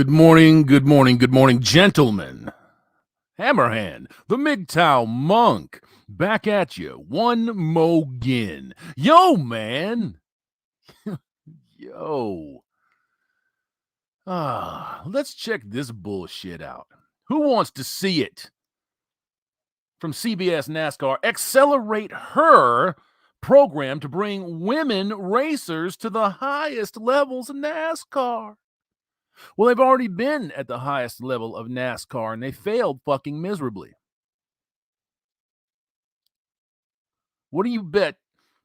Good morning, good morning, good morning, gentlemen. Hammerhand, the MGTOW monk, back at you. One mo gin. Yo, man. Yo. Let's check this bullshit out. Who wants to see it? From CBS NASCAR, accelerate her program to bring women racers to the highest levels of NASCAR. Well, they've already been at the highest level of NASCAR and they failed fucking miserably. What do you bet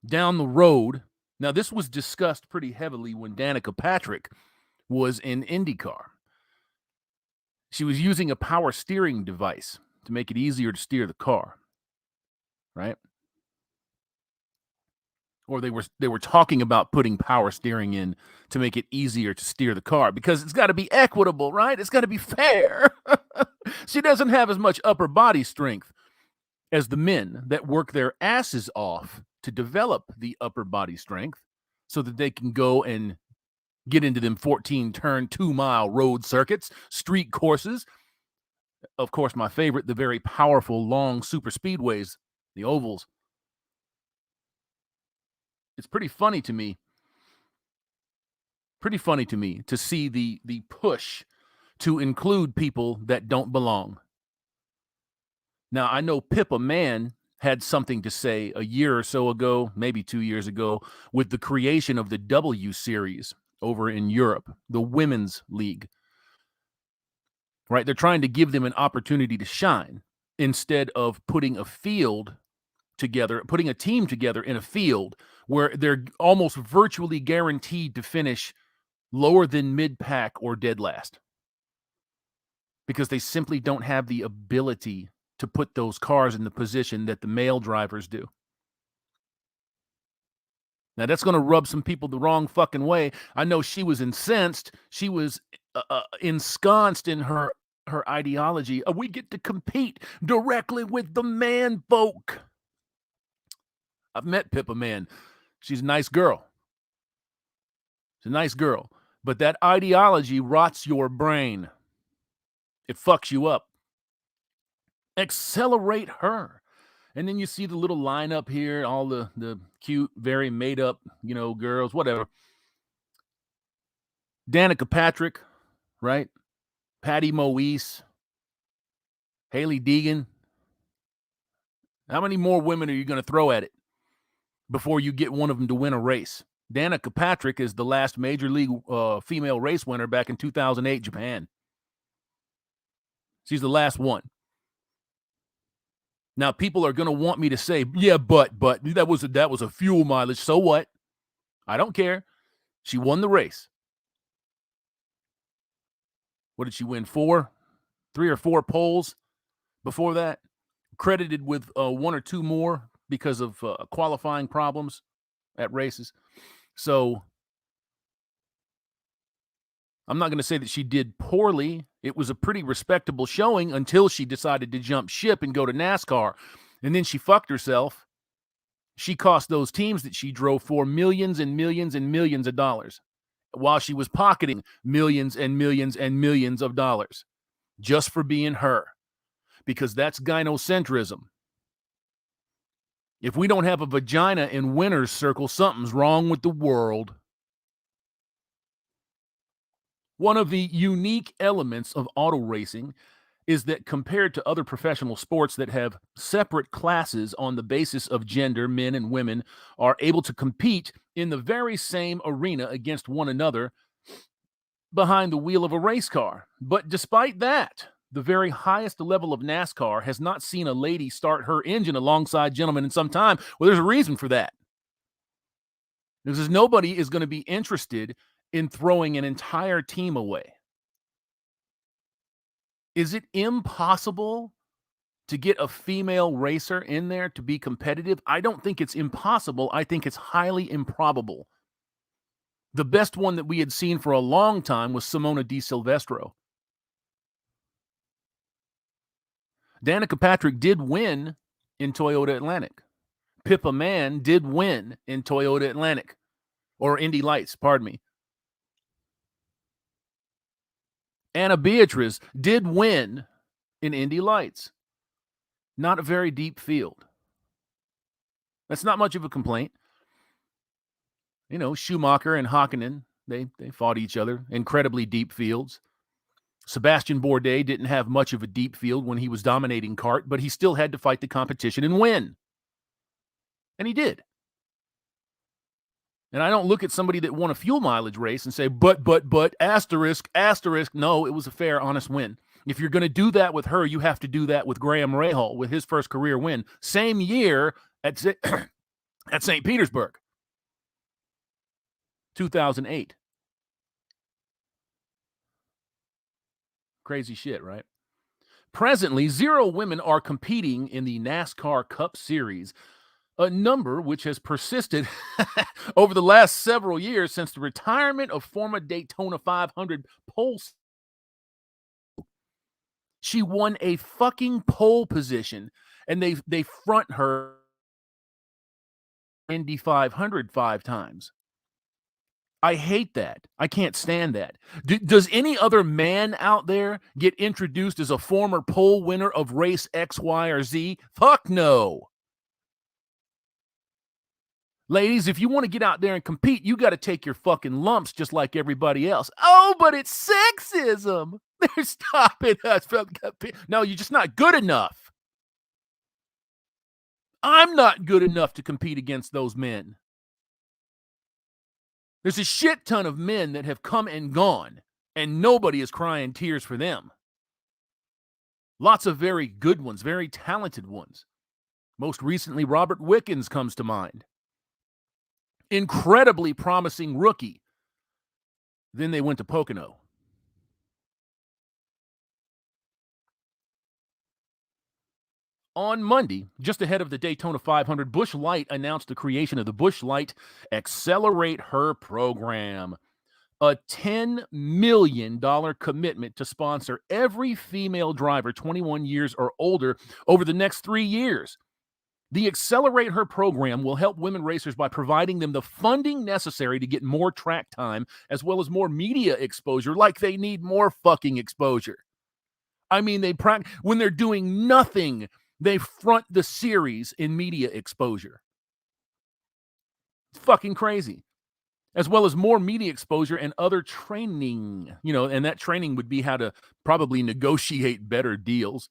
down the road? Now, this was discussed pretty heavily when Danica Patrick was in IndyCar. She was using a power steering device to make it easier to steer the car, right? Or they were talking about putting power steering in to make it easier to steer the car because it's got to be equitable, right? It's got to be fair. She doesn't have as much upper body strength as the men that work their asses off to develop the upper body strength so that they can go and get into them 14-turn, 2-mile road circuits, street courses. Of course, my favorite, the very powerful, long super speedways, the ovals. It's pretty funny to me to see the push to include people that don't belong. Now, I know Pippa Mann had something to say a year or so ago, maybe 2 years ago, with the creation of the W Series over in Europe, the Women's League. Right? They're trying to give them an opportunity to shine instead of putting a field together, putting a team together in a field where they're almost virtually guaranteed to finish lower than mid-pack or dead last because they simply don't have the ability to put those cars in the position that the male drivers do. Now, that's going to rub some people the wrong fucking way. I know she was incensed. She was ensconced in her ideology. We get to compete directly with the man folk. I've met Pippa Mann. She's a nice girl. She's a nice girl. But that ideology rots your brain. It fucks you up. Accelerate her. And then you see the little lineup here, all the cute, very made up, girls, whatever. Danica Patrick, right? Patty Moise, Haley Deegan. How many more women are you going to throw at it before you get one of them to win a race? Danica Patrick is the last major league female race winner back in 2008 Japan. She's the last one. Now, people are going to want me to say, yeah, but that was a fuel mileage. So what? I don't care. She won the race. What did she win? 3 or 4 poles before that? Credited with 1 or 2 more because of qualifying problems at races. So I'm not going to say that she did poorly. It was a pretty respectable showing until she decided to jump ship and go to NASCAR. And then she fucked herself. She cost those teams that she drove for millions and millions and millions of dollars while she was pocketing millions and millions and millions of dollars just for being her. Because that's gynocentrism. If we don't have a vagina in winner's circle, something's wrong with the world. One of the unique elements of auto racing is that compared to other professional sports that have separate classes on the basis of gender, men and women are able to compete in the very same arena against one another behind the wheel of a race car. But despite that, the very highest level of NASCAR has not seen a lady start her engine alongside gentlemen in some time. Well, there's a reason for that. Because nobody is going to be interested in throwing an entire team away. Is it impossible to get a female racer in there to be competitive? I don't think it's impossible. I think it's highly improbable. The best one that we had seen for a long time was Simona Di Silvestro. Danica Patrick did win in Toyota Atlantic. Pippa Mann did win in Toyota Atlantic. Or Indy Lights, pardon me. Anna Beatrice did win in Indy Lights. Not a very deep field. That's not much of a complaint. You know, Schumacher and Hakkinen, they fought each other. Incredibly deep fields. Sebastian Bourdais didn't have much of a deep field when he was dominating kart, but he still had to fight the competition and win. And he did. And I don't look at somebody that won a fuel mileage race and say, but, asterisk. No, it was a fair, honest win. If you're going to do that with her, you have to do that with Graham Rahal with his first career win. Same year at St. Petersburg, 2008. Crazy shit, right? Presently, 0 women are competing in the NASCAR Cup Series, a number which has persisted over the last several years since the retirement of former Daytona 500 pole. She won a fucking pole position, and they front her Indy 500 5 times. I hate that. I can't stand that. Does any other man out there get introduced as a former pole winner of race X, Y, or Z? Fuck no. Ladies, if you want to get out there and compete, you got to take your fucking lumps just like everybody else. Oh, but it's sexism. They're stopping us from competing. No, you're just not good enough. I'm not good enough to compete against those men. There's a shit ton of men that have come and gone, and nobody is crying tears for them. Lots of very good ones, very talented ones. Most recently, Robert Wickens comes to mind. Incredibly promising rookie. Then they went to Pocono. On Monday, just ahead of the Daytona 500, Busch Light announced the creation of the Busch Light Accelerate Her program, a $10 million commitment to sponsor every female driver 21 years or older over the next 3 years. The Accelerate Her program will help women racers by providing them the funding necessary to get more track time as well as more media exposure, like they need more fucking exposure. I mean, when they're doing nothing, they front the series in media exposure. It's fucking crazy. As well as more media exposure and other training, and that training would be how to probably negotiate better deals,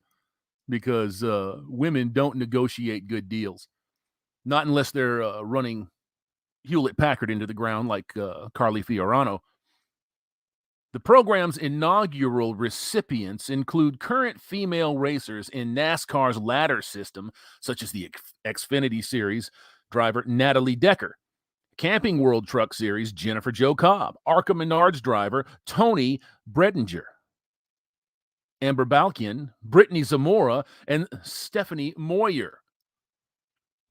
because women don't negotiate good deals. Not unless they're running Hewlett-Packard into the ground like Carly Fiorano. The program's inaugural recipients include current female racers in NASCAR's ladder system, such as the Xfinity Series driver Natalie Decker, Camping World Truck Series Jennifer Jo Cobb, ARCA Menards driver Tony Bredinger, Amber Balkian, Brittany Zamora, and Stephanie Moyer,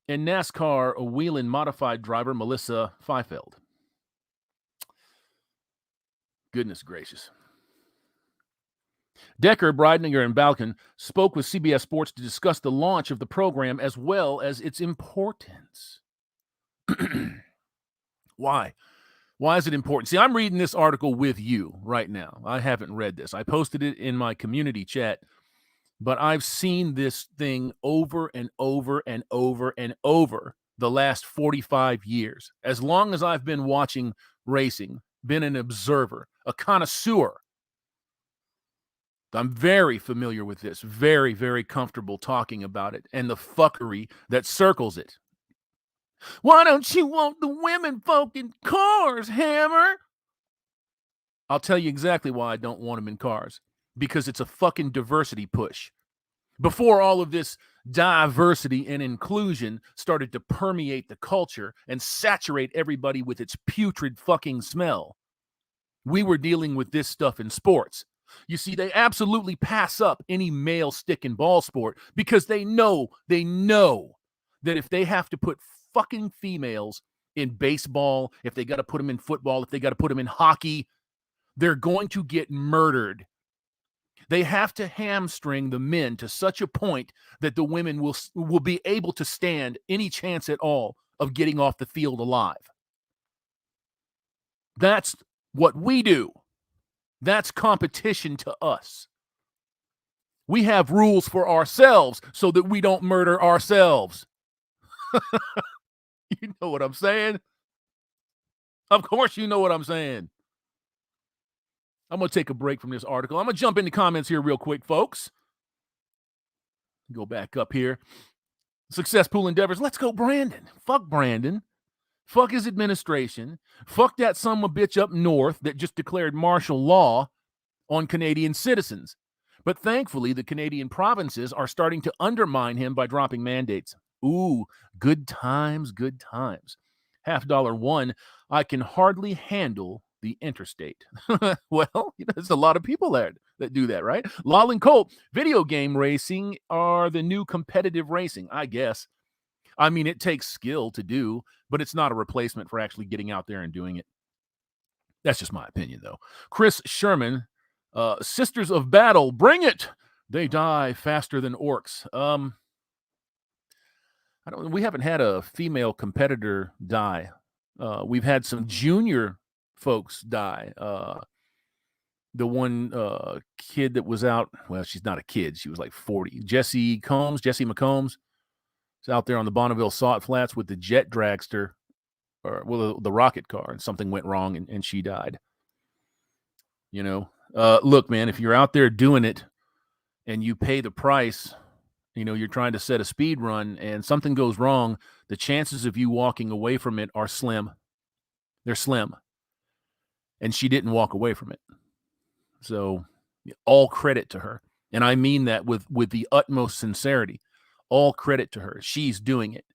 and NASCAR Whelen Modified driver Melissa Feifeld. Goodness gracious. Decker, Breidinger, and Balkin spoke with CBS Sports to discuss the launch of the program as well as its importance. Why? Why is it important? See, I'm reading this article with you right now. I haven't read this. I posted it in my community chat, but I've seen this thing over and over and over and over the last 45 years. As long as I've been watching racing, been an observer, a connoisseur, I'm very familiar with this, very, very comfortable talking about it and the fuckery that circles it. Why don't you want the women folk in cars, Hammer? I'll tell you exactly why I don't want them in cars. Because it's a fucking diversity push. Before all of this diversity and inclusion started to permeate the culture and saturate everybody with its putrid fucking smell, we were dealing with this stuff in sports. You see, they absolutely pass up any male stick and ball sport because they know that if they have to put fucking females in baseball, if they got to put them in football, if they got to put them in hockey, they're going to get murdered. They have to hamstring the men to such a point that the women will be able to stand any chance at all of getting off the field alive. That's what we do. That's competition to us. We have rules for ourselves so that we don't murder ourselves. You know what I'm saying? Of course you know what I'm saying. I'm going to take a break from this article. I'm going to jump into comments here real quick, folks. Go back up here. Success Pool Endeavors. Let's go, Brandon. Fuck Brandon. Fuck his administration. Fuck that son of a bitch up north that just declared martial law on Canadian citizens. But thankfully, the Canadian provinces are starting to undermine him by dropping mandates. Ooh, good times, good times. $1 I can hardly handle the interstate. Well, there's a lot of people there that do that, right? Lol and Colt, video game racing are the new competitive racing, I guess. I mean, it takes skill to do, but it's not a replacement for actually getting out there and doing it. That's just my opinion, though. Chris Sherman, Sisters of Battle, bring it. They die faster than orcs. We haven't had a female competitor die. We've had some junior folks die. The one kid that was out, well, she's not a kid. She was like 40. Jessie McCombs. Is out there on the Bonneville Salt Flats with the jet dragster, or the rocket car, and something went wrong and she died. Look, man, if you're out there doing it and you pay the price, you're trying to set a speed run and something goes wrong, the chances of you walking away from it are slim. They're slim. And she didn't walk away from it. So all credit to her. And I mean that with the utmost sincerity. All credit to her. She's doing it.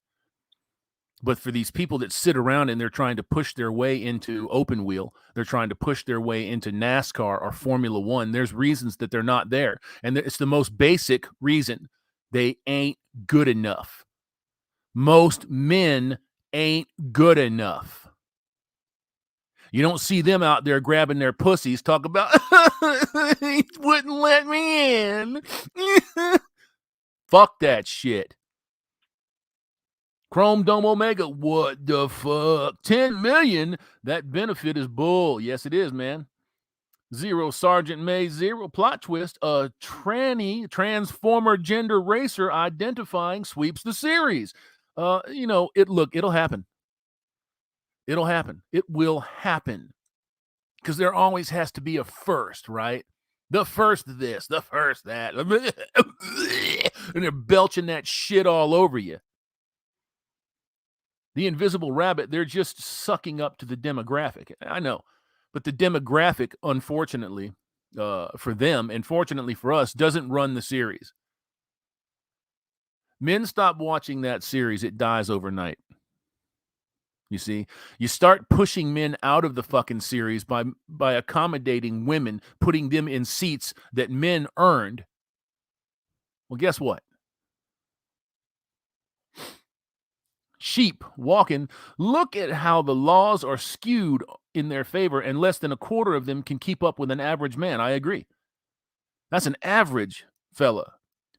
But for these people that sit around and they're trying to push their way into open wheel, they're trying to push their way into NASCAR or Formula One, there's reasons that they're not there. And it's the most basic reason. They ain't good enough. Most men ain't good enough. You don't see them out there grabbing their pussies, talk about, he wouldn't let me in. Fuck that shit. Chrome Dome Omega, what the fuck? 10 million? That benefit is bull. Yes, it is, man. Zero Sergeant May Zero plot twist. A transformer gender racer identifying sweeps the series. It'll happen. It'll happen. It will happen. Because there always has to be a first, right? The first this, the first that. And they're belching that shit all over you. The invisible rabbit, they're just sucking up to the demographic. I know. But the demographic, unfortunately, for them, and fortunately for us, doesn't run the series. Men stop watching that series, it dies overnight. You see, you start pushing men out of the fucking series by accommodating women, putting them in seats that men earned. Well, guess what? Sheep walking. Look at how the laws are skewed in their favor, and less than a quarter of them can keep up with an average man. I agree. That's an average fella.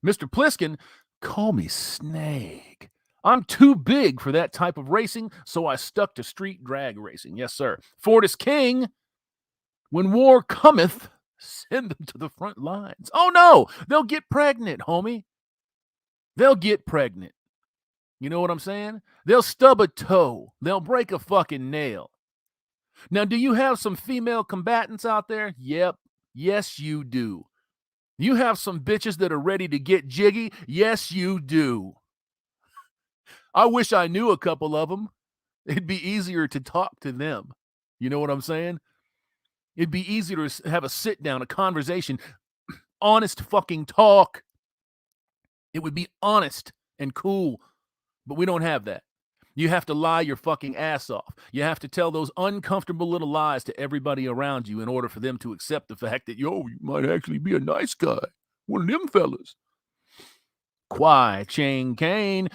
Mr. Pliskin, call me Snake. I'm too big for that type of racing, so I stuck to street drag racing. Yes, sir. Ford is king. When war cometh, send them to the front lines. Oh, no. They'll get pregnant, homie. They'll get pregnant. You know what I'm saying? They'll stub a toe. They'll break a fucking nail. Now, do you have some female combatants out there? Yep. Yes, you do. You have some bitches that are ready to get jiggy? Yes, you do. I wish I knew a couple of them. It'd be easier to talk to them. You know what I'm saying? It'd be easier to have a sit down, a conversation, honest fucking talk. It would be honest and cool, but we don't have that. You have to lie your fucking ass off. You have to tell those uncomfortable little lies to everybody around you in order for them to accept the fact that, you might actually be a nice guy. One of them fellas. Kwai Chang Kane.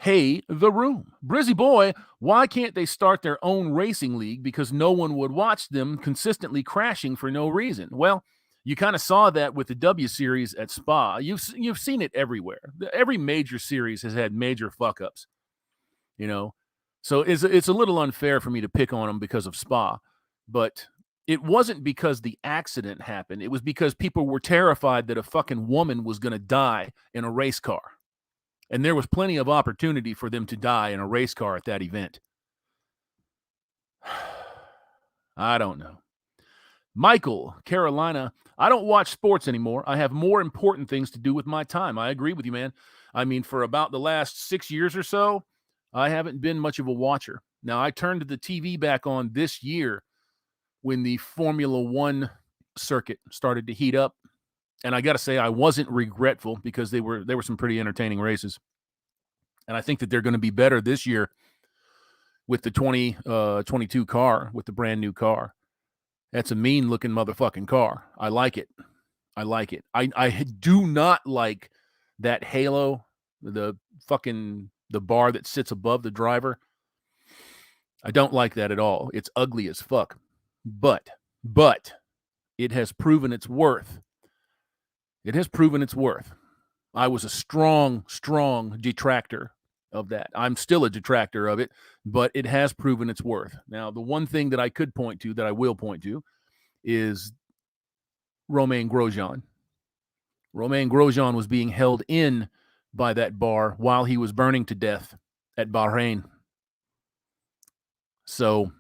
Hey, the room. Brizzy boy, why can't they start their own racing league? Because no one would watch them consistently crashing for no reason. Well, you kind of saw that with the W Series at Spa. You've seen it everywhere. Every major series has had major fuck-ups, So it's a little unfair for me to pick on them because of Spa. But it wasn't because the accident happened. It was because people were terrified that a fucking woman was going to die in a race car. And there was plenty of opportunity for them to die in a race car at that event. I don't know. Michael, Carolina, I don't watch sports anymore. I have more important things to do with my time. I agree with you, man. I mean, for about the last 6 years or so, I haven't been much of a watcher. Now, I turned the TV back on this year when the Formula One circuit started to heat up. And I got to say, I wasn't regretful because they were some pretty entertaining races. And I think that they're going to be better this year with the 2022 car, with the brand new car. That's a mean-looking motherfucking car. I like it. I do not like that halo, the bar that sits above the driver. I don't like that at all. It's ugly as fuck. But it has proven its worth. It has proven its worth. I was a strong detractor of that. I'm still a detractor of it, but it has proven its worth. Now, the one thing that I could point to, that I will point to, is Romain Grosjean. Romain Grosjean was being held in by that bar while he was burning to death at Bahrain. So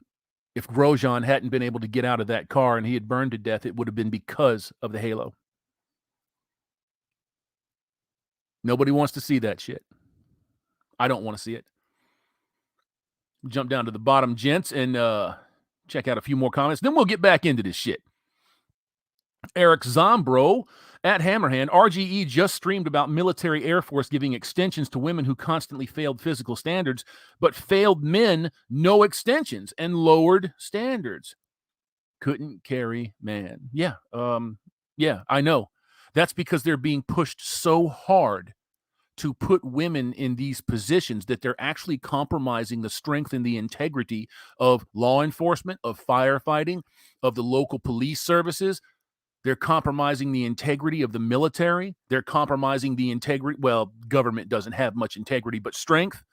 if Grosjean hadn't been able to get out of that car and he had burned to death, it would have been because of the halo. Nobody wants to see that shit. I don't want to see it. Jump down to the bottom, gents, and check out a few more comments. Then we'll get back into this shit. Eric Zombro at Hammerhand. RGE just streamed about military Air Force giving extensions to women who constantly failed physical standards, but failed men no extensions and lowered standards. Couldn't carry man. Yeah, I know. That's because they're being pushed so hard to put women in these positions that they're actually compromising the strength and the integrity of law enforcement, of firefighting, of the local police services. They're compromising the integrity of the military. They're compromising the integrity. Well, government doesn't have much integrity, but strength.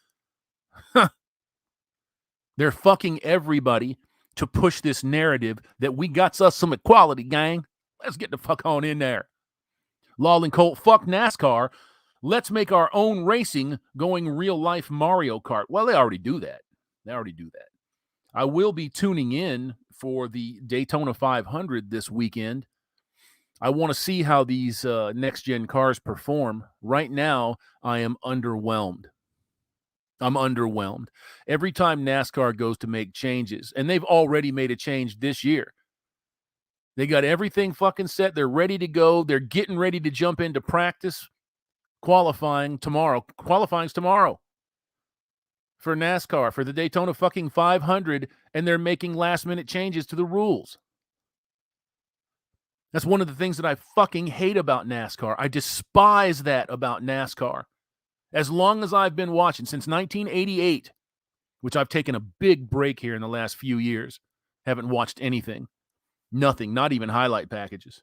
They're fucking everybody to push this narrative that we got us some equality, gang. Let's get the fuck on in there. Law and Colt, fuck NASCAR. Let's make our own racing going real life Mario Kart. Well, they already do that. I will be tuning in for the Daytona 500 this weekend. I want to see how these next-gen cars perform. Right now, I am underwhelmed. I'm underwhelmed. Every time NASCAR goes to make changes, and they've already made a change this year, they got everything fucking set. They're ready to go. They're getting ready to jump into practice. Qualifying's tomorrow for NASCAR, for the Daytona fucking 500, and they're making last-minute changes to the rules. That's one of the things that I fucking hate about NASCAR. I despise that about NASCAR. As long as I've been watching, since 1988, which I've taken a big break here in the last few years, haven't watched anything. Nothing, not even highlight packages.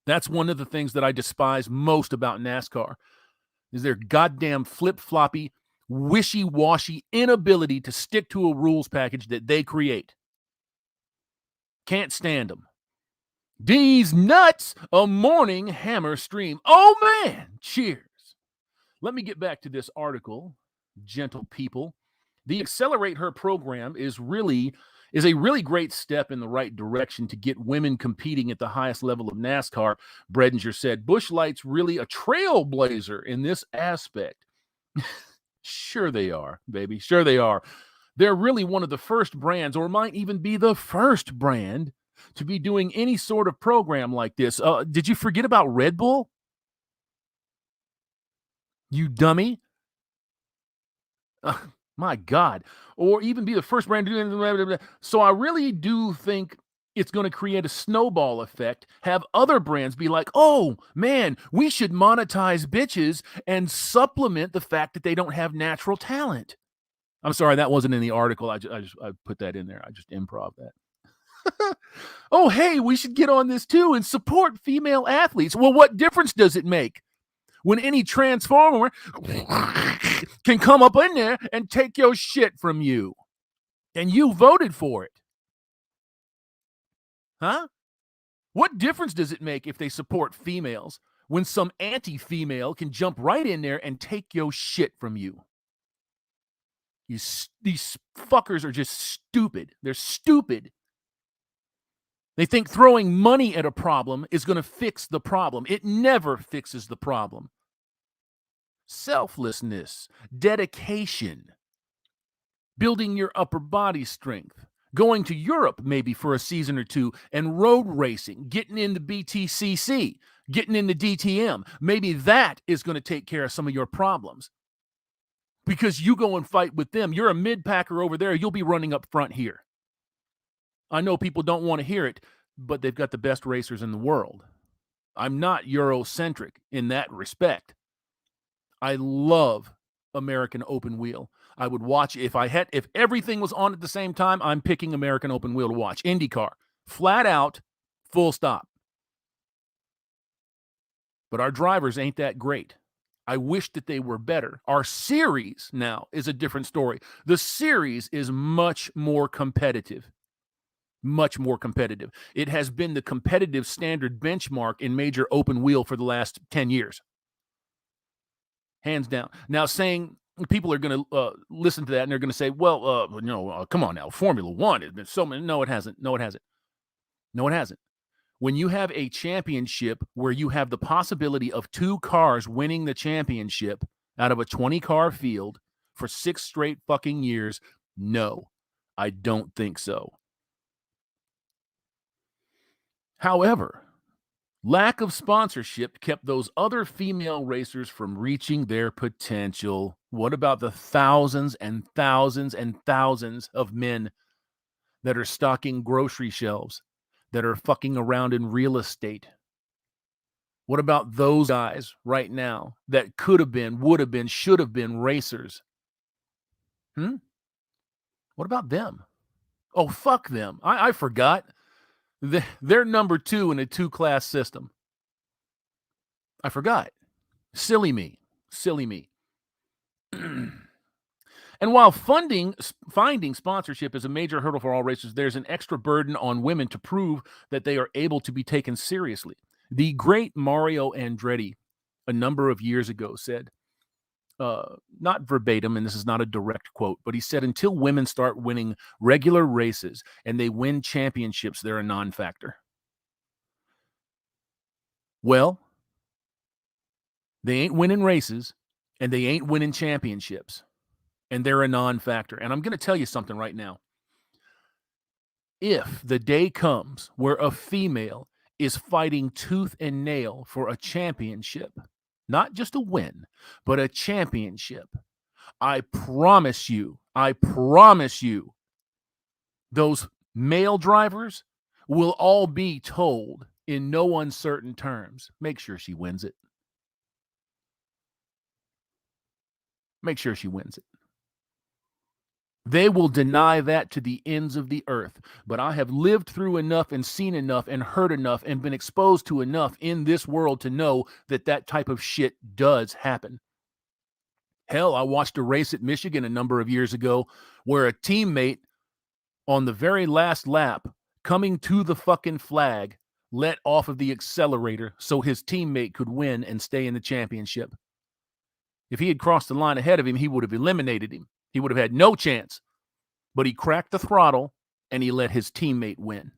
That's one of the things that I despise most about NASCAR, is their goddamn flip-floppy, wishy-washy inability to stick to a rules package that they create. Can't stand them. These nuts, a morning hammer stream. Oh, man, cheers. Let me get back to this article, gentle people. The Accelerate Her program is a really great step in the right direction to get women competing at the highest level of NASCAR. Bredinger said, Busch Light's really a trailblazer in this aspect. Sure they are, baby. Sure they are. They're really one of the first brands, or might even be the first brand, to be doing any sort of program like this. Did you forget about Red Bull? You dummy. My God. Or even be the first brand to do anything. So I really do think it's going to create a snowball effect. Have other brands be like, oh, man, we should monetize bitches and supplement the fact that they don't have natural talent. I'm sorry, that wasn't in the article. I put that in there. I just improv that. Oh, hey, we should get on this too and support female athletes. Well, what difference does it make when any transformer can come up in there and take your shit from you? And you voted for it. Huh? What difference does it make if they support females when some anti-female can jump right in there and take your shit from you? These fuckers are just stupid. They're stupid. They think throwing money at a problem is going to fix the problem. It never fixes the problem. Selflessness, dedication, building your upper body strength, going to Europe maybe for a season or two, and road racing, getting into BTCC, getting into DTM. Maybe that is going to take care of some of your problems. Because you go and fight with them. You're a mid-packer over there. You'll be running up front here. I know people don't want to hear it, but they've got the best racers in the world. I'm not Eurocentric in that respect. I love American open wheel. I would watch if everything was on at the same time, I'm picking American open wheel to watch. IndyCar, flat out, full stop. But our drivers ain't that great. I wish that they were better. Our series now is a different story. The series is much more competitive. Much more competitive. It has been the competitive standard benchmark in major open wheel for the last 10 years. Hands down. Now, saying people are going to listen to that and they're going to say, well, come on now, Formula One has been so many. No, it hasn't. No, it hasn't. No, it hasn't. When you have a championship where you have the possibility of 2 cars winning the championship out of a 20-car field for 6 straight fucking years, no, I don't think so. However, lack of sponsorship kept those other female racers from reaching their potential. What about the thousands and thousands and thousands of men that are stocking grocery shelves, that are fucking around in real estate? What about those guys right now that could have been, would have been, should have been racers? What about them? Oh, fuck them. I forgot. They're number 2 in a 2-class system. I forgot. Silly me. And while finding sponsorship is a major hurdle for all racers, there's an extra burden on women to prove that they are able to be taken seriously. The great Mario Andretti, a number of years ago, said, not verbatim, and this is not a direct quote, but he said, until women start winning regular races and they win championships, they're a non-factor. Well, they ain't winning races and they ain't winning championships, and they're a non-factor. And I'm going to tell you something right now. If the day comes where a female is fighting tooth and nail for a championship, not just a win, but a championship, I promise you, those male drivers will all be told in no uncertain terms, make sure she wins it. Make sure she wins it. They will deny that to the ends of the earth. But I have lived through enough and seen enough and heard enough and been exposed to enough in this world to know that that type of shit does happen. Hell, I watched a race at Michigan a number of years ago where a teammate on the very last lap, coming to the fucking flag, let off of the accelerator so his teammate could win and stay in the championship. If he had crossed the line ahead of him, he would have eliminated him. He would have had no chance. But he cracked the throttle and he let his teammate win.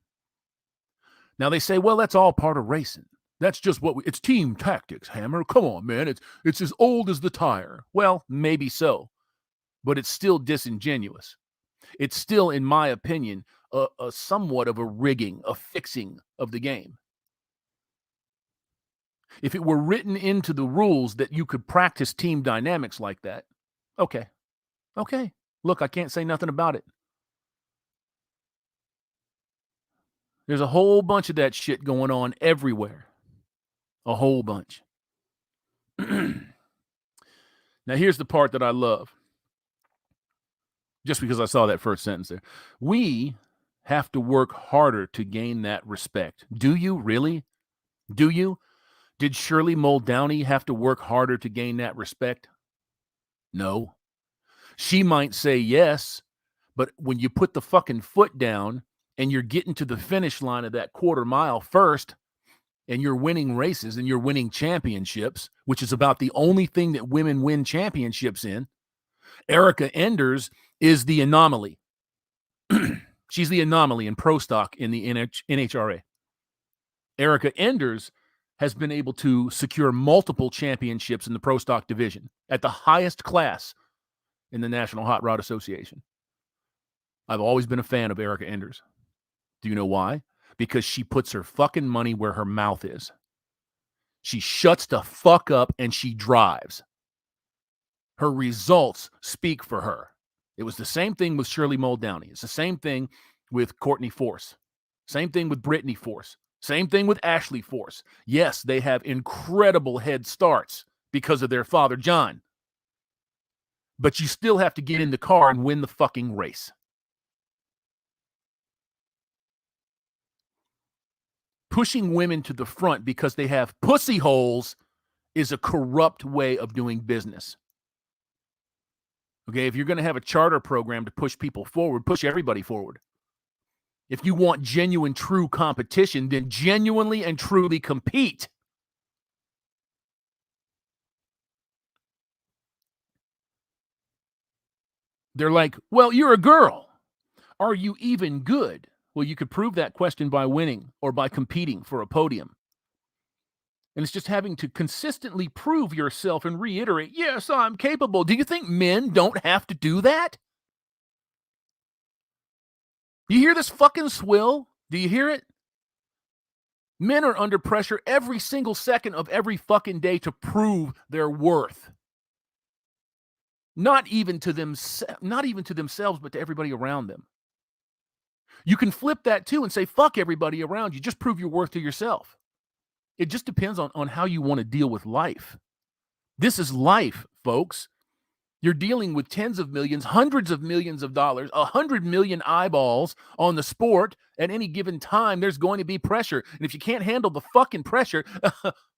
Now they say, well, that's all part of racing. That's just it's team tactics, Hammer. Come on, man. It's as old as the tire. Well, maybe so, but it's still disingenuous. It's still, in my opinion, a somewhat of a rigging, a fixing of the game. If it were written into the rules that you could practice team dynamics like that, okay. Look, I can't say nothing about it. There's a whole bunch of that shit going on everywhere. A whole bunch. Now, here's the part that I love. Just because I saw that first sentence there. We have to work harder to gain that respect. Do you really? Do you? Did Shirley Muldowney have to work harder to gain that respect? No. She might say yes, but when you put the fucking foot down and you're getting to the finish line of that quarter mile first, and you're winning races and you're winning championships, which is about the only thing that women win championships in, Erica Enders is the anomaly. She's the anomaly in pro stock in the NHRA. Erica Enders has been able to secure multiple championships in the pro stock division at the highest class in the National Hot Rod Association. I've always been a fan of Erica Enders. Do you know why? Because she puts her fucking money where her mouth is. She shuts the fuck up and she drives. Her results speak for her. It was the same thing with Shirley Muldowney. It's the same thing with Courtney Force. Same thing with Brittany Force. Same thing with Ashley Force. Yes, they have incredible head starts because of their father, John. But you still have to get in the car and win the fucking race. Pushing women to the front because they have pussy holes is a corrupt way of doing business. Okay, if you're going to have a charter program to push people forward, push everybody forward. If you want genuine, true competition, then genuinely and truly compete. They're like, well, you're a girl. Are you even good? Well, you could prove that question by winning or by competing for a podium. And it's just having to consistently prove yourself and reiterate, yes, I'm capable. Do you think men don't have to do that? You hear this fucking swill? Do you hear it? Men are under pressure every single second of every fucking day to prove their worth. Not even to themselves, but to everybody around them. You can flip that too and say, fuck everybody around you. Just prove your worth to yourself. It just depends on how you want to deal with life. This is life, folks. You're dealing with tens of millions, hundreds of millions of dollars, 100 million eyeballs on the sport. At any given time, there's going to be pressure. And if you can't handle the fucking pressure,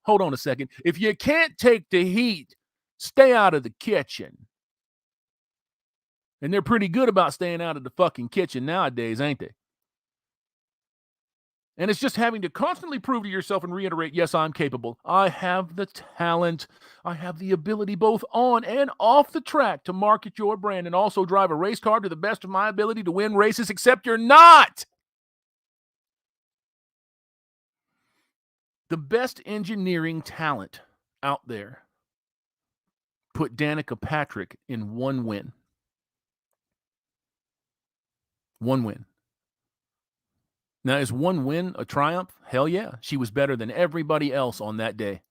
hold on a second. If you can't take the heat, stay out of the kitchen. And they're pretty good about staying out of the fucking kitchen nowadays, ain't they? And it's just having to constantly prove to yourself and reiterate, yes, I'm capable. I have the talent. I have the ability both on and off the track to market your brand and also drive a race car to the best of my ability to win races, except you're not. The best engineering talent out there put Danica Patrick in one win. One win. Now, is one win a triumph? Hell yeah. She was better than everybody else on that day.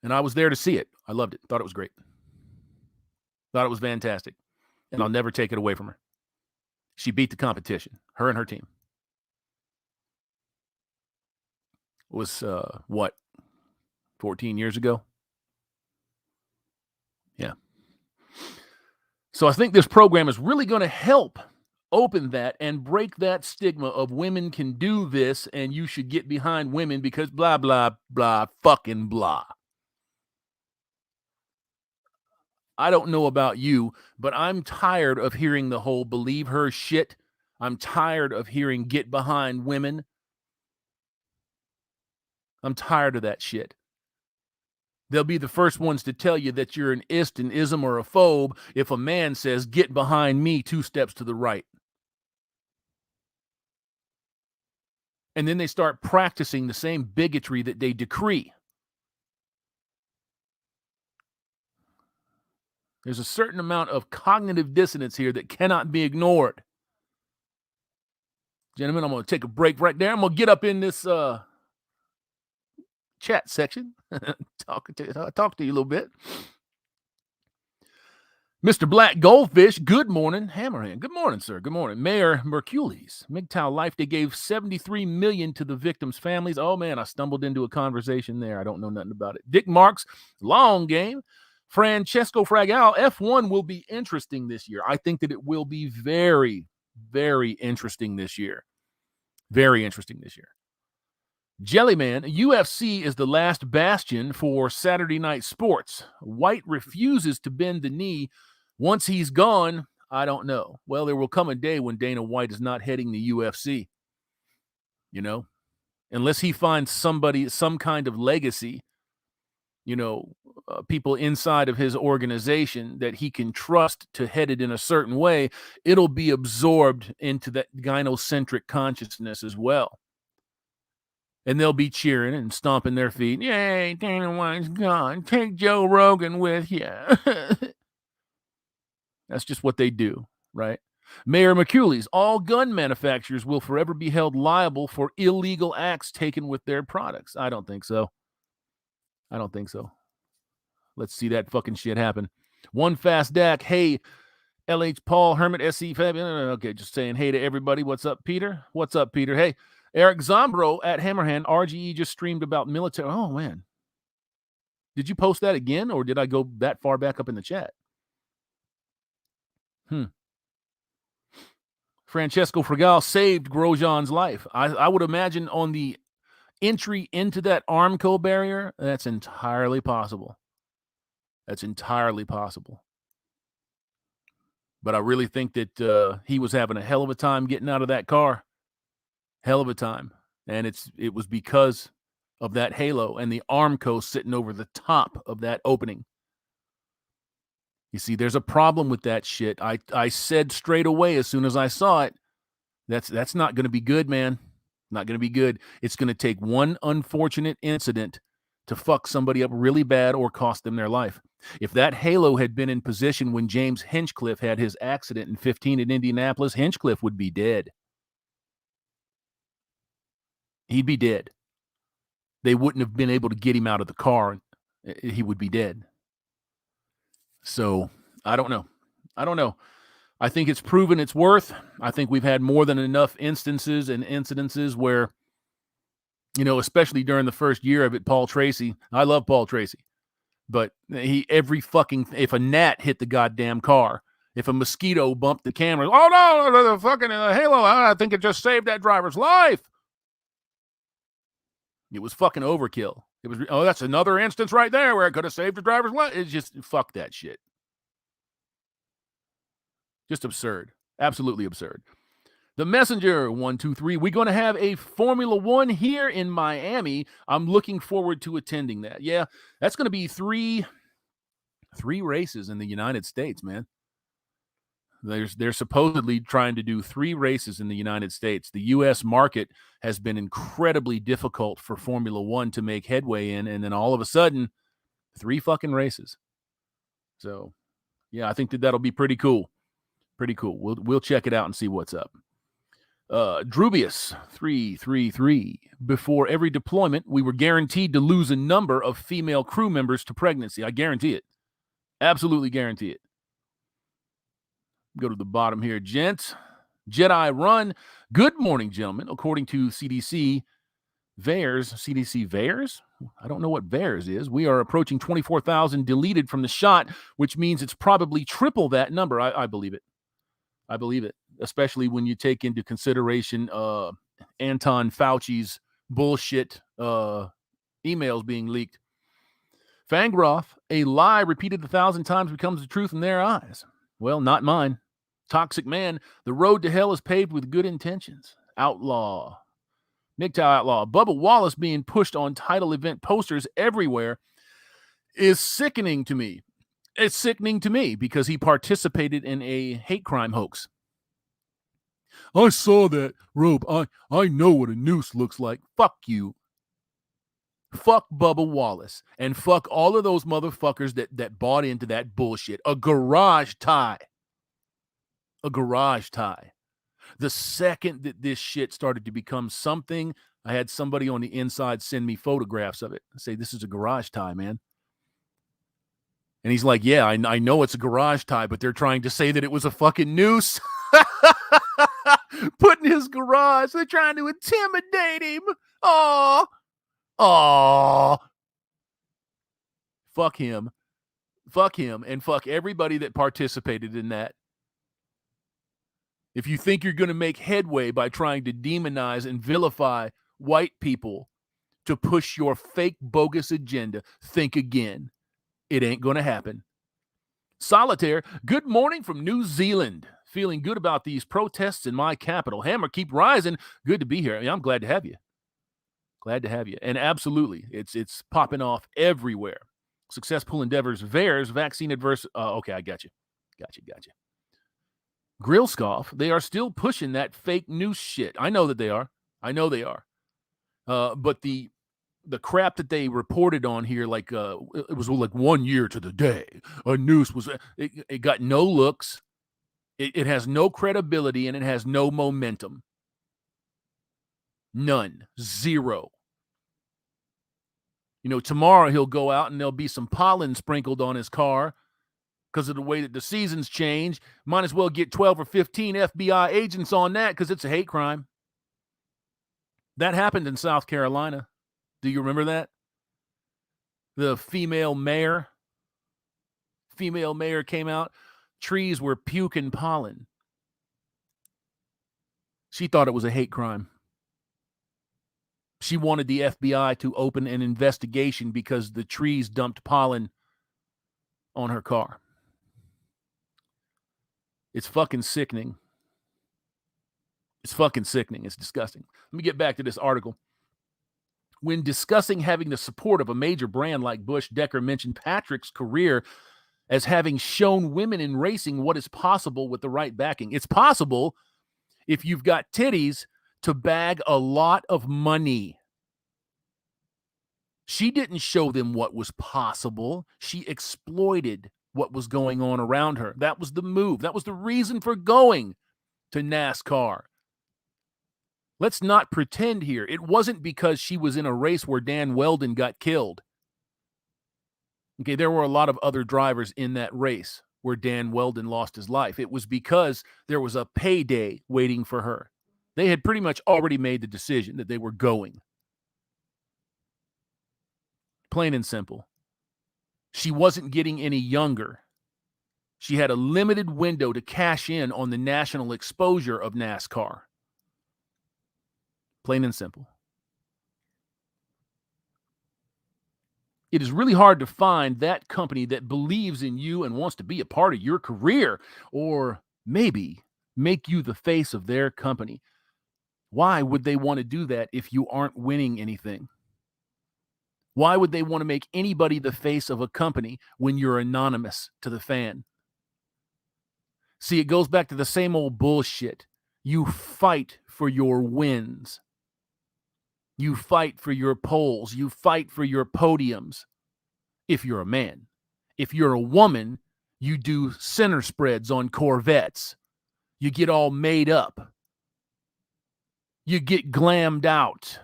And I was there to see it. I loved it. Thought it was great. Thought it was fantastic. And I'll never take it away from her. She beat the competition, her and her team. It was, 14 years ago? Yeah. So I think this program is really going to help open that and break that stigma of women can do this and you should get behind women because blah, blah, blah, fucking blah. I don't know about you, but I'm tired of hearing the whole believe her shit. I'm tired of hearing get behind women. I'm tired of that shit. They'll be the first ones to tell you that you're an ist, an ism, or a phobe if a man says, get behind me 2 steps to the right. And then they start practicing the same bigotry that they decree. There's a certain amount of cognitive dissonance here that cannot be ignored. Gentlemen, I'm going to take a break right there. I'm going to get up in this chat section, talk to you a little bit. Mr. Black Goldfish, good morning. Hammerhand, good morning, sir. Good morning. Mayor Mercules, MGTOW Life, they gave $73 million to the victims' families. Oh, man, I stumbled into a conversation there. I don't know nothing about it. Dick Marks, long game. Francesco Fragal, F1 will be interesting this year. I think that it will be very, very interesting this year. Very interesting this year. Jellyman, UFC is the last bastion for Saturday night sports. White refuses to bend the knee. Once he's gone, I don't know. Well, there will come a day when Dana White is not heading the UFC, unless he finds somebody, some kind of legacy, people inside of his organization that he can trust to head it in a certain way. It'll be absorbed into that gynocentric consciousness as well. And they'll be cheering and stomping their feet. Yay, Dana White's gone. Take Joe Rogan with you. That's just what they do, right? Mayor McCulley's, all gun manufacturers will forever be held liable for illegal acts taken with their products. I don't think so. Let's see that fucking shit happen. One Fast Dak. Hey, LH Paul, Hermit, SC Fab. Okay, just saying hey to everybody. What's up, Peter? Hey, Eric Zombro at Hammerhand. RGE just streamed about military. Oh, man. Did you post that again, or did I go that far back up in the chat? Francesco Fregal saved Grosjean's life. I would imagine on the entry into that Armco barrier, that's entirely possible. But I really think that he was having a hell of a time getting out of that car. Hell of a time. And it was because of that halo and the Armco sitting over the top of that opening. You see, there's a problem with that shit. I said straight away as soon as I saw it, that's not going to be good, man. Not going to be good. It's going to take one unfortunate incident to fuck somebody up really bad or cost them their life. If that halo had been in position when James Hinchcliffe had his accident in 15 in Indianapolis, Hinchcliffe would be dead. He'd be dead. They wouldn't have been able to get him out of the car. He would be dead. So I don't know. I think it's proven its worth. I think we've had more than enough instances and incidences where, especially during the first year of it, Paul Tracy, I love Paul Tracy, but if a gnat hit the goddamn car, if a mosquito bumped the camera, oh no, the fucking halo, I think it just saved that driver's life. It was fucking overkill. It was, that's another instance right there where it could have saved the driver's life. It's just, fuck that shit. Just absurd. Absolutely absurd. The Messenger, 123. We're going to have a Formula One here in Miami. I'm looking forward to attending that. Yeah, that's going to be three races in the United States, man. They're supposedly trying to do 3 races in the United States. The U.S. market has been incredibly difficult for Formula One to make headway in, and then all of a sudden, 3 fucking races. So, yeah, I think that'll be pretty cool. Pretty cool. We'll check it out and see what's up. Drubius 333. Before every deployment, we were guaranteed to lose a number of female crew members to pregnancy. I guarantee it. Absolutely guarantee it. Go to the bottom here, gents. Jedi Run. Good morning, gentlemen. According to CDC VAERS? I don't know what VAERS is. We are approaching 24,000 deleted from the shot, which means it's probably triple that number. I believe it. I believe it, especially when you take into consideration Anton Fauci's bullshit emails being leaked. Fangroff, a lie repeated 1,000 times becomes the truth in their eyes. Well, not mine. Toxic Man, the road to hell is paved with good intentions. Outlaw. MGTOW Outlaw. Bubba Wallace being pushed on title event posters everywhere is sickening to me. It's sickening to me because he participated in a hate crime hoax. I saw that rope. I know what a noose looks like. Fuck you. Fuck Bubba Wallace. And fuck all of those motherfuckers that bought into that bullshit. A garage tie. The second that this shit started to become something, I had somebody on the inside send me photographs of it and say, this is a garage tie, man. And he's like, yeah, I know it's a garage tie, but they're trying to say that it was a fucking noose. Put in his garage. They're trying to intimidate him. Aw. Fuck him. And fuck everybody that participated in that. If you think you're going to make headway by trying to demonize and vilify white people to push your fake, bogus agenda, think again. It ain't going to happen. Solitaire, good morning from New Zealand. Feeling good about these protests in my capital. Hammer, keep rising. Good to be here. I'm glad to have you. Glad to have you. And absolutely, it's popping off everywhere. Successful endeavors, VAERS, vaccine adverse. Okay, I got you. Got you. Grill Scoff, they are still pushing that fake news shit. I know that they are. But the crap that they reported on here, like it was like 1 year to the day, a noose was, it got no looks, it has no credibility, and it has no momentum. None. Zero. Tomorrow he'll go out and there'll be some pollen sprinkled on his car because of the way that the seasons change. Might as well get 12 or 15 FBI agents on that because it's a hate crime. That happened in South Carolina. Do you remember that? The female mayor came out. Trees were puking pollen. She thought it was a hate crime. She wanted the FBI to open an investigation because the trees dumped pollen on her car. It's fucking sickening. It's disgusting. Let me get back to this article. When discussing having the support of a major brand like Bush, Decker mentioned Patrick's career as having shown women in racing what is possible with the right backing. It's possible if you've got titties to bag a lot of money. She didn't show them what was possible. She exploited what was going on around her. That was the move. That was the reason for going to NASCAR. Let's not pretend here. It wasn't because she was in a race where Dan Weldon got killed. Okay, there were a lot of other drivers in that race where Dan Weldon lost his life. It was because there was a payday waiting for her. They had pretty much already made the decision that they were going. Plain and simple. She wasn't getting any younger. She had a limited window to cash in on the national exposure of NASCAR. Plain and simple. It is really hard to find that company that believes in you and wants to be a part of your career, or maybe make you the face of their company. Why would they want to do that if you aren't winning anything? Why would they want to make anybody the face of a company when you're anonymous to the fan? See, it goes back to the same old bullshit. You fight for your wins. You fight for your polls. You fight for your podiums. If you're a man. If you're a woman, you do center spreads on Corvettes. You get all made up. You get glammed out.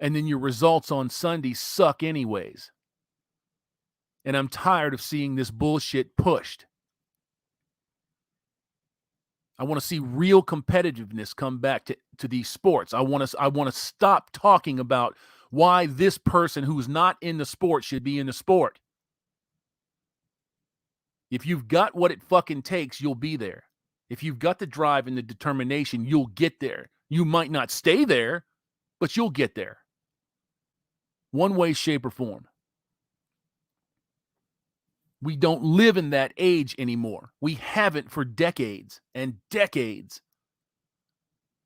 And then your results on Sunday suck anyways. And I'm tired of seeing this bullshit pushed. I want to see real competitiveness come back to these sports. I want to stop talking about why this person who's not in the sport should be in the sport. If you've got what it fucking takes, you'll be there. If you've got the drive and the determination, you'll get there. You might not stay there, but you'll get there. One way, shape, or form. We don't live in that age anymore. We haven't for decades and decades.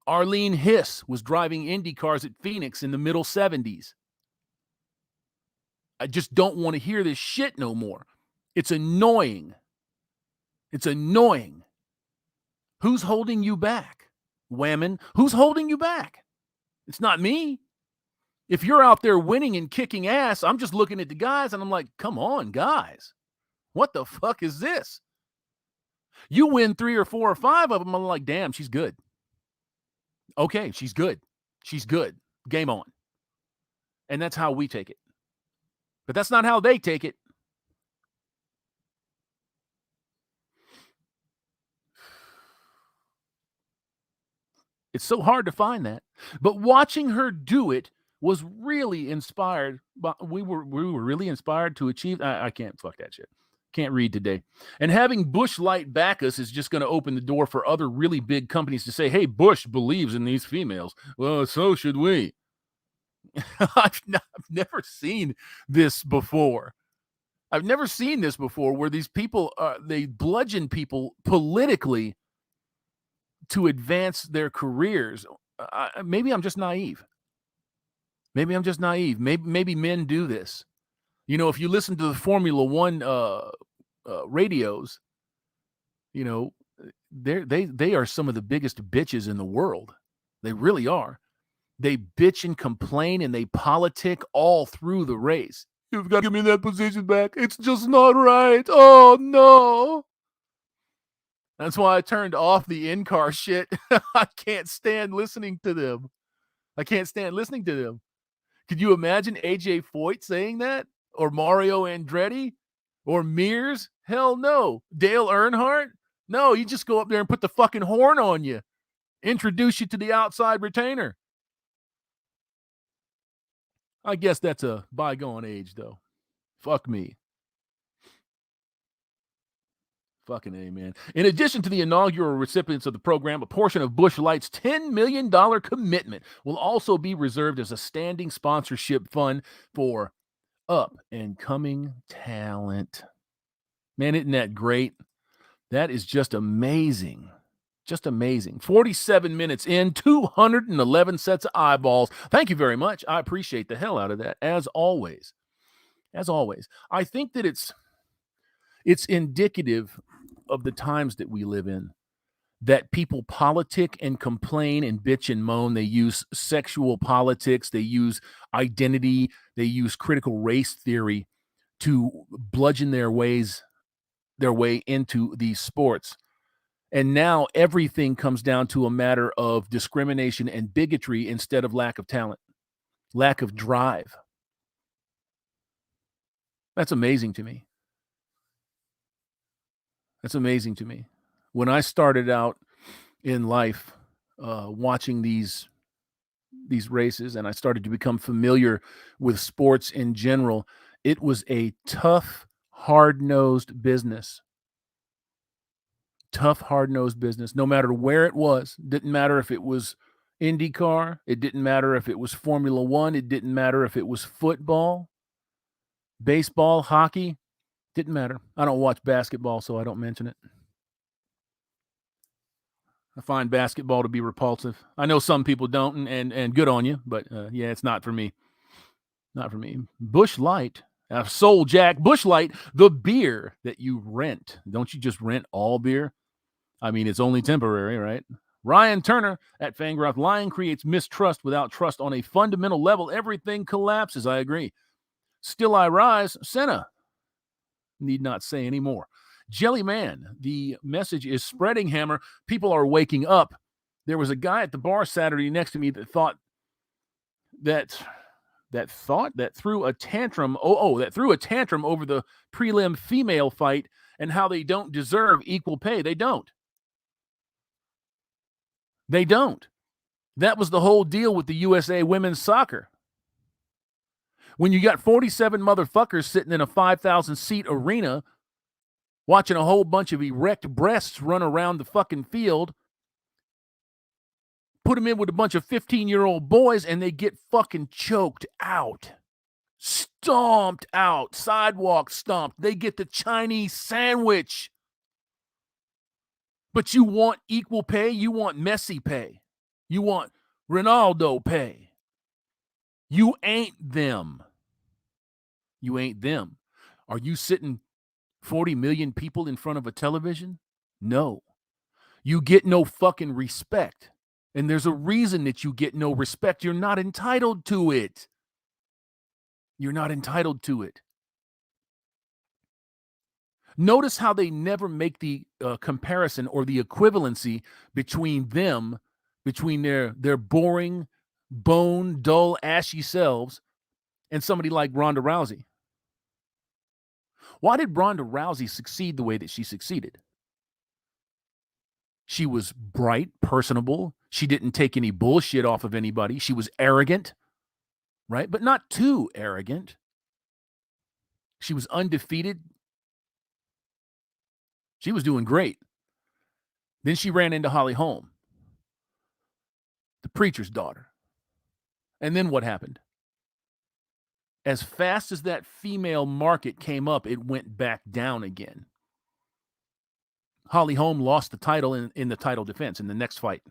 Arlene Hiss was driving Indy cars at Phoenix in the middle 70s. I just don't want to hear this shit no more. It's annoying. It's annoying. Who's holding you back? Whammon, who's holding you back? It's not me. If you're out there winning and kicking ass, I'm just looking at the guys and I'm like, come on, guys. What the fuck is this? You win 3 or 4 or 5 of them, I'm like, damn, she's good. Okay, she's good. She's good. Game on. And that's how we take it. But that's not how they take it. It's so hard to find that. But watching her do it was really inspired. We were really inspired to achieve. I can't fuck that shit. Can't read today. And having Bush Light back us is just going to open the door for other really big companies to say, hey, Bush believes in these females. Well, so should we. I've never seen this before. I've never seen this before where these people, they bludgeon people politically to advance their careers. Maybe I'm just naive. Maybe men do this. You know, if you listen to the Formula One radios, you know, they are some of the biggest bitches in the world. They really are. They bitch and complain and they politic all through the race. You've got to give me that position back. It's just not right. Oh no. That's why I turned off the in-car shit. I can't stand listening to them. Could you imagine AJ Foyt saying that? Or Mario Andretti? Or Mears? Hell no. Dale Earnhardt? No, you just go up there and put the fucking horn on you. Introduce you to the outside retainer. I guess that's a bygone age, though. Fuck me. Fucking A, man. In addition to the inaugural recipients of the program, a portion of Busch Light's $10 million commitment will also be reserved as a standing sponsorship fund for up and coming talent. Man, isn't that great? That is just amazing. Just amazing. 47 minutes in, 211 sets of eyeballs. Thank you very much. I appreciate the hell out of that, as always. As always. I think that it's indicative of the times that we live in, that people politic and complain and bitch and moan. They use sexual politics. They use identity. They use critical race theory to bludgeon their way into these sports. And now everything comes down to a matter of discrimination and bigotry instead of lack of talent, lack of drive. That's amazing to me. That's amazing to me. When I started out in life watching these races and I started to become familiar with sports in general, it was a tough, hard-nosed business. Tough, hard-nosed business, no matter where it was. Didn't matter if it was IndyCar. It didn't matter if it was Formula One. It didn't matter if it was football, baseball, hockey. Didn't matter. I don't watch basketball, so I don't mention it. I find basketball to be repulsive. I know some people don't, and good on you, but yeah, it's not for me. Not for me. Busch Light, Soul Jack, Busch Light, the beer that you rent. Don't you just rent all beer? I mean, it's only temporary, right? Ryan Turner at Fangraph. Lying creates mistrust. Without trust on a fundamental level, everything collapses. I agree. Still I rise. Senna. Need not say any more. Jelly Man, the message is spreading, Hammer. People are waking up. There was a guy at the bar Saturday next to me that thought that threw a tantrum. That threw a tantrum over the prelim female fight and how they don't deserve equal pay. They don't. They don't. That was the whole deal with the USA women's soccer. When you got 47 motherfuckers sitting in a 5,000 seat arena watching a whole bunch of erect breasts run around the fucking field, put them in with a bunch of 15-year-old boys and they get fucking choked out. Stomped out. Sidewalk stomped. They get the Chinese sandwich. But you want equal pay? You want Messi pay. You want Ronaldo pay. You ain't them. You ain't them. Are you sitting 40 million people in front of a television? No. You get no fucking respect. And there's a reason that you get no respect. You're not entitled to it. You're not entitled to it. Notice how they never make the comparison or the equivalency between them, between their boring, bone, dull, ashy selves and somebody like Ronda Rousey. Why did Ronda Rousey succeed the way that she succeeded? She was bright, personable. She didn't take any bullshit off of anybody. She was arrogant, right? But not too arrogant. She was undefeated. She was doing great. Then she ran into Holly Holm, the preacher's daughter. And then what happened? As fast as that female market came up, it went back down again. Holly Holm lost the title in the title defense in the next fight.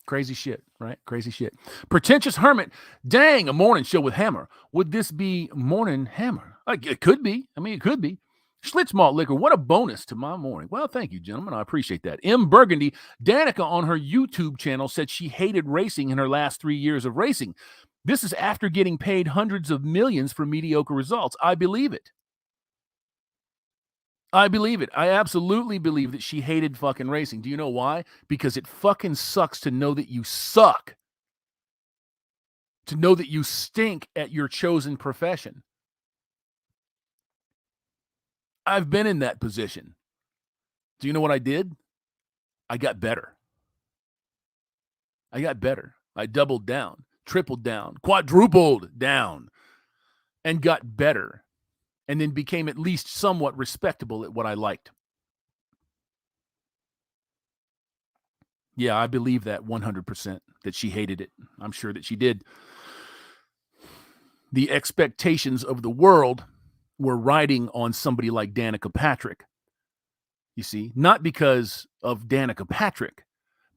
Crazy shit, right? Crazy shit. Pretentious Hermit, dang, a morning show with Hammer. Would this be morning Hammer? It could be. I mean, it could be. Schlitz Malt Liquor, what a bonus to my morning. Well, thank you, gentlemen. I appreciate that. M. Burgundy, Danica on her YouTube channel said she hated racing in her last 3 years of racing. This is after getting paid hundreds of millions for mediocre results. I believe it. I believe it. I absolutely believe that she hated fucking racing. Do you know why? Because it fucking sucks to know that you suck. To know that you stink at your chosen profession. I've been in that position. Do you know what I did? I got better. I got better. I doubled down, tripled down, quadrupled down, and got better, and then became at least somewhat respectable at what I liked. Yeah, I believe that 100%, that she hated it. I'm sure that she did. The expectations of the world were riding on somebody like Danica Patrick. You see, not because of Danica Patrick,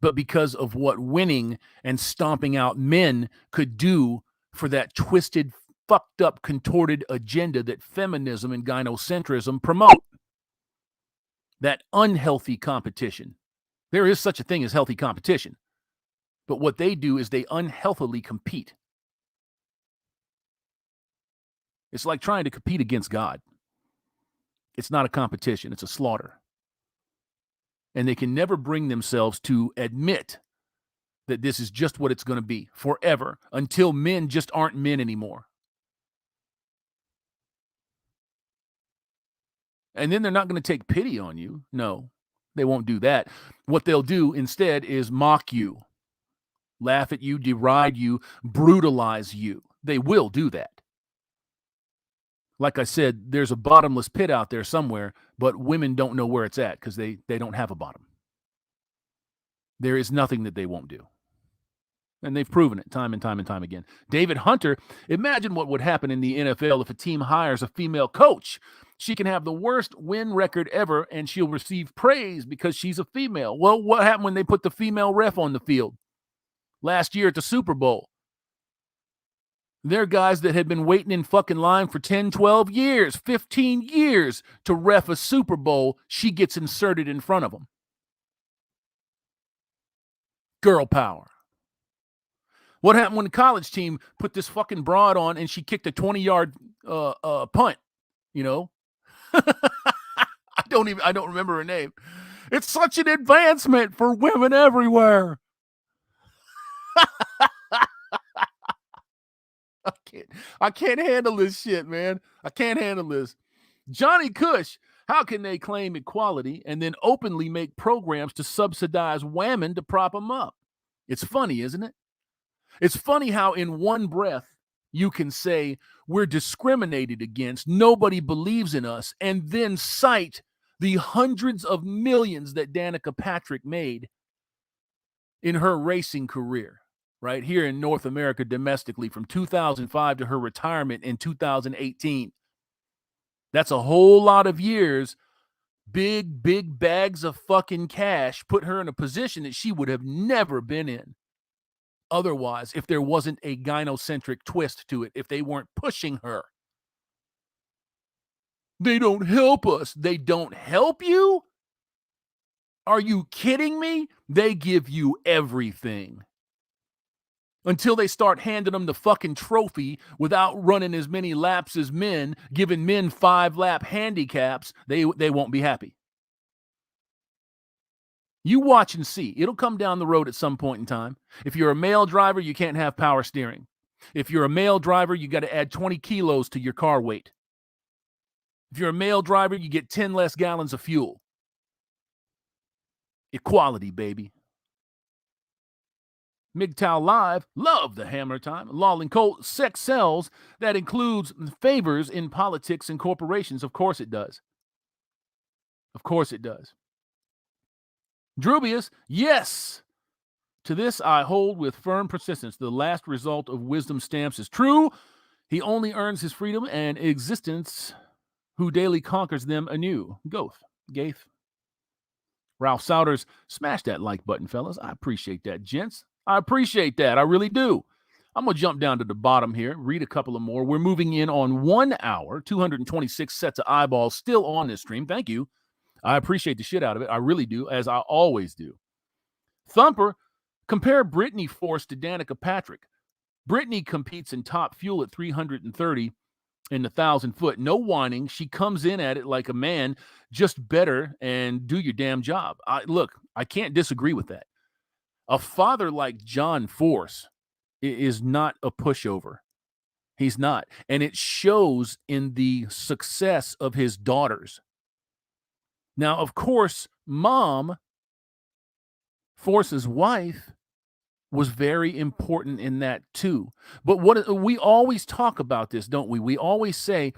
but because of what winning and stomping out men could do for that twisted, fucked up, contorted agenda that feminism and gynocentrism promote. That unhealthy competition. There is such a thing as healthy competition. But what they do is they unhealthily compete. It's like trying to compete against God. It's not a competition, it's a slaughter. And they can never bring themselves to admit that this is just what it's going to be forever, until men just aren't men anymore. And then they're not going to take pity on you. No, they won't do that. What they'll do instead is mock you, laugh at you, deride you, brutalize you. They will do that. Like I said, there's a bottomless pit out there somewhere, but women don't know where it's at because they don't have a bottom. There is nothing that they won't do. And they've proven it time and time and time again. David Hunter, imagine what would happen in the NFL if a team hires a female coach. She can have the worst win record ever, and she'll receive praise because she's a female. Well, what happened when they put the female ref on the field last year at the Super Bowl? They're guys that had been waiting in fucking line for 10, 12 years, 15 years to ref a Super Bowl. She gets inserted in front of them. Girl power. What happened when the college team put this fucking broad on and she kicked a 20-yard punt? You know, I don't remember her name. It's such an advancement for women everywhere. I can't handle this shit, man. I can't handle this. Johnny Cush, how can they claim equality and then openly make programs to subsidize women to prop them up? It's funny, isn't it? It's funny how in one breath you can say we're discriminated against, nobody believes in us, and then cite the hundreds of millions that Danica Patrick made in her racing career, right here in North America domestically from 2005 to her retirement in 2018. That's a whole lot of years. Big bags of fucking cash put her in a position that she would have never been in otherwise if there wasn't a gynocentric twist to it, if they weren't pushing her. They don't help us. They don't help you? Are you kidding me? They give you everything. Until they start handing them the fucking trophy without running as many laps as men, giving men 5-lap handicaps, they won't be happy. You watch and see. It'll come down the road at some point in time. If you're a male driver, you can't have power steering. If you're a male driver, you got to add 20 kilos to your car weight. If you're a male driver, you get 10 less gallons of fuel. Equality, baby. MGTOW Live, love the hammer time. Law and Colt, sex sells. That includes favors in politics and corporations. Of course it does. Of course it does. Drubius, yes. To this I hold with firm persistence. The last result of wisdom stamps is true. He only earns his freedom and existence who daily conquers them anew. Goth, Gaith. Ralph Souders, smash that like button, fellas. I appreciate that, gents. I appreciate that. I really do. I'm going to jump down to the bottom here, read a couple of more. We're moving in on 1 hour, 226 sets of eyeballs still on this stream. Thank you. I appreciate the shit out of it. I really do, as I always do. Thumper, compare Brittany Force to Danica Patrick. Brittany competes in top fuel at 330 in the 1,000-foot. No whining. She comes in at it like a man, just better and do your damn job. I can't disagree with that. A father like John Force is not a pushover. He's not. And it shows in the success of his daughters. Now, of course, Mom, Force's wife, was very important in that too. But what we always talk about this, don't we? We always say,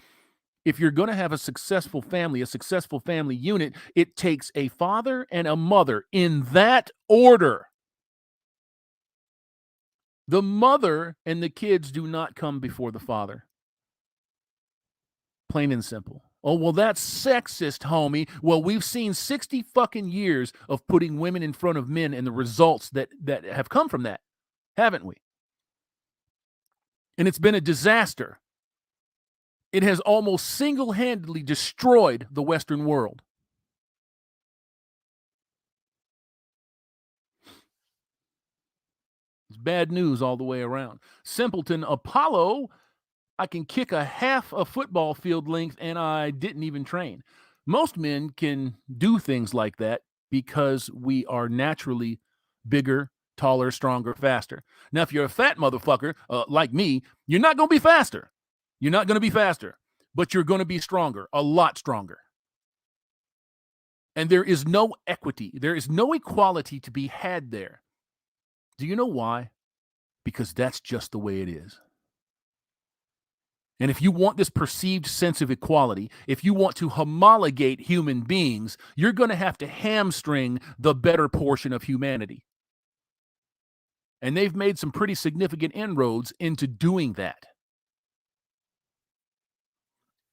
if you're going to have a successful family unit, it takes a father and a mother in that order. The mother and the kids do not come before the father. Plain and simple. Oh, well, that's sexist, homie. Well, we've seen 60 fucking years of putting women in front of men and the results that have come from that, haven't we? And it's been a disaster. It has almost single-handedly destroyed the Western world. It's bad news all the way around. Simpleton Apollo, I can kick a half a football field length and I didn't even train. Most men can do things like that because we are naturally bigger, taller, stronger, faster. Now, if you're a fat motherfucker like me, you're not going to be faster. You're not going to be faster, but you're going to be stronger, a lot stronger. And there is no equity. There is no equality to be had there. Do you know why? Because that's just the way it is. And if you want this perceived sense of equality, if you want to homologate human beings, you're going to have to hamstring the better portion of humanity. And they've made some pretty significant inroads into doing that.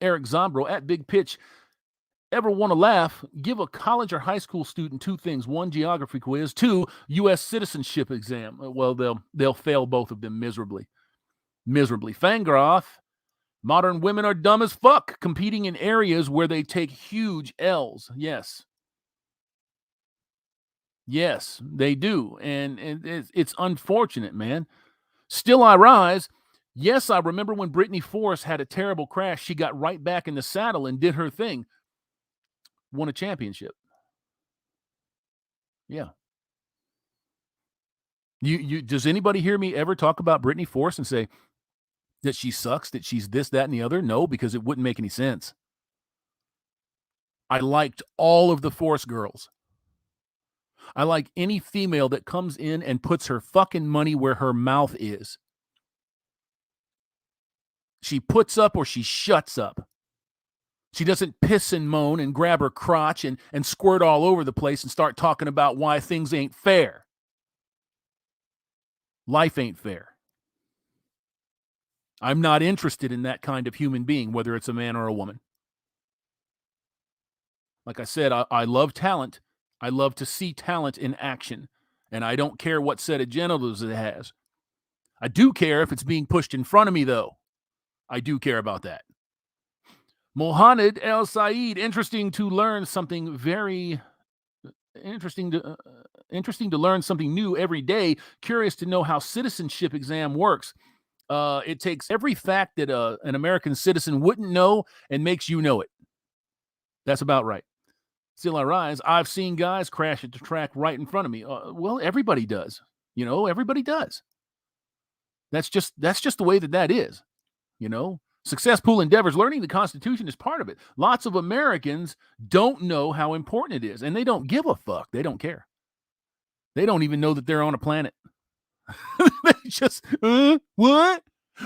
Eric Zombro at Big Pitch. Ever want to laugh? Give a college or high school student 2 things: 1, geography quiz; 2, U.S. citizenship exam. Well, they'll fail both of them miserably. Fangroth, modern women are dumb as fuck, competing in areas where they take huge L's. Yes, they do, and it's unfortunate, man. Still I rise. Yes, I remember when Brittany Force had a terrible crash. She got right back in the saddle and did her thing. Won a championship. Yeah. You does anybody hear me ever talk about Brittany Force and say that she sucks, that she's this, that, and the other? No, because it wouldn't make any sense. I liked all of the Force girls. I like any female that comes in and puts her fucking money where her mouth is. She puts up or she shuts up. She doesn't piss and moan and grab her crotch and squirt all over the place and start talking about why things ain't fair. Life ain't fair. I'm not interested in that kind of human being, whether it's a man or a woman. Like I said, I love talent. I love to see talent in action. And I don't care what set of genitals it has. I do care if it's being pushed in front of me, though. I do care about that. Mohamed El Said, interesting to learn something very interesting to learn something new every day. Curious to know how citizenship exam works. It takes every fact that an American citizen wouldn't know and makes you know it. That's about right. Still I rise. I've seen guys crash at the track right in front of me. Well, everybody does. You know, everybody does. That's just the way that is. You know, successful endeavors, learning the Constitution is part of it. Lots of Americans don't know how important it is, and they don't give a fuck. They don't care. They don't even know that they're on a planet. They just, what?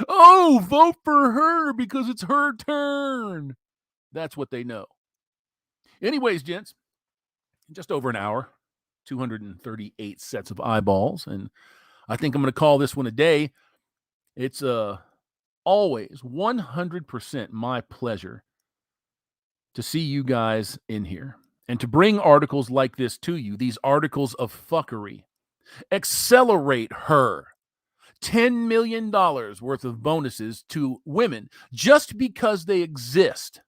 Oh, vote for her because it's her turn. That's what they know. Anyways, gents, just over an hour. 238 sets of eyeballs. And I think I'm going to call this one a day. It's always 100% my pleasure to see you guys in here and to bring articles like this to you, these articles of fuckery. Accelerate her. $10 million worth of bonuses to women just because they exist.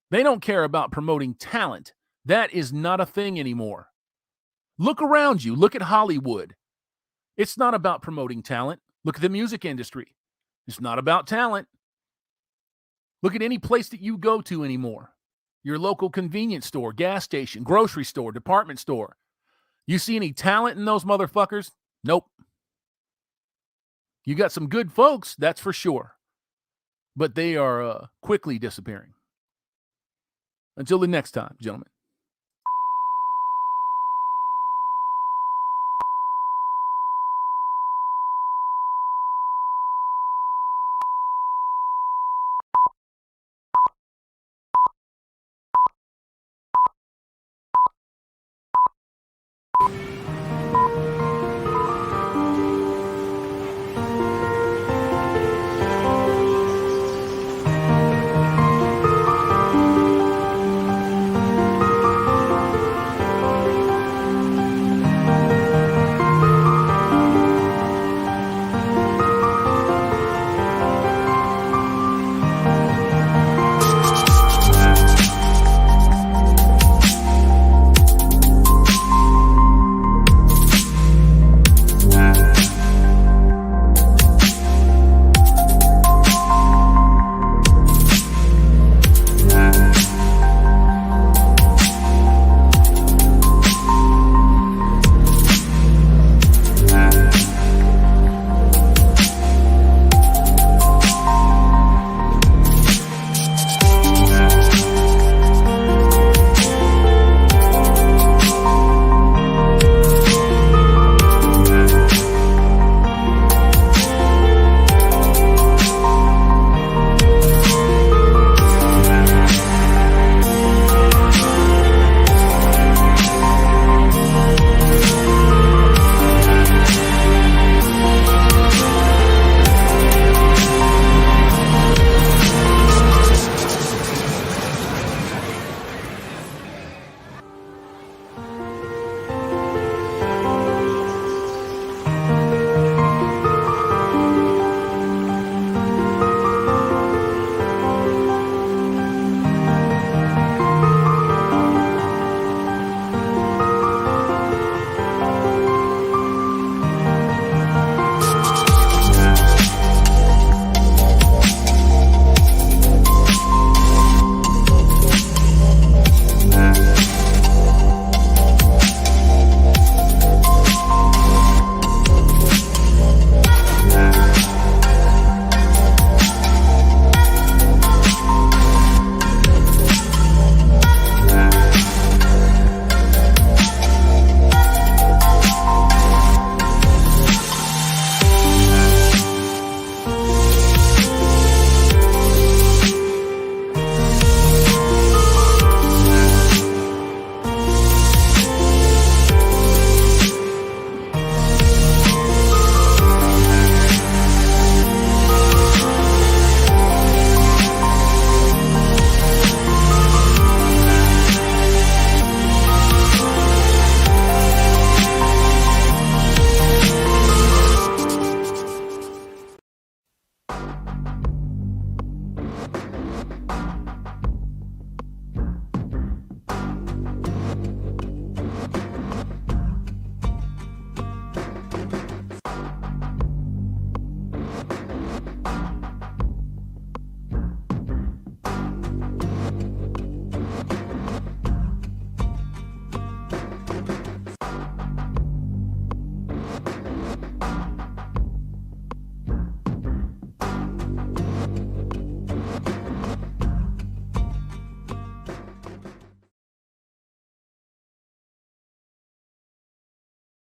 They don't care about promoting talent. That is not a thing anymore. Look around you. Look at Hollywood. It's not about promoting talent. Look at the music industry. It's not about talent. Look at any place that you go to anymore. Your local convenience store, gas station, grocery store, department store. You see any talent in those motherfuckers? Nope. You got some good folks, that's for sure. But they are quickly disappearing. Until the next time, gentlemen.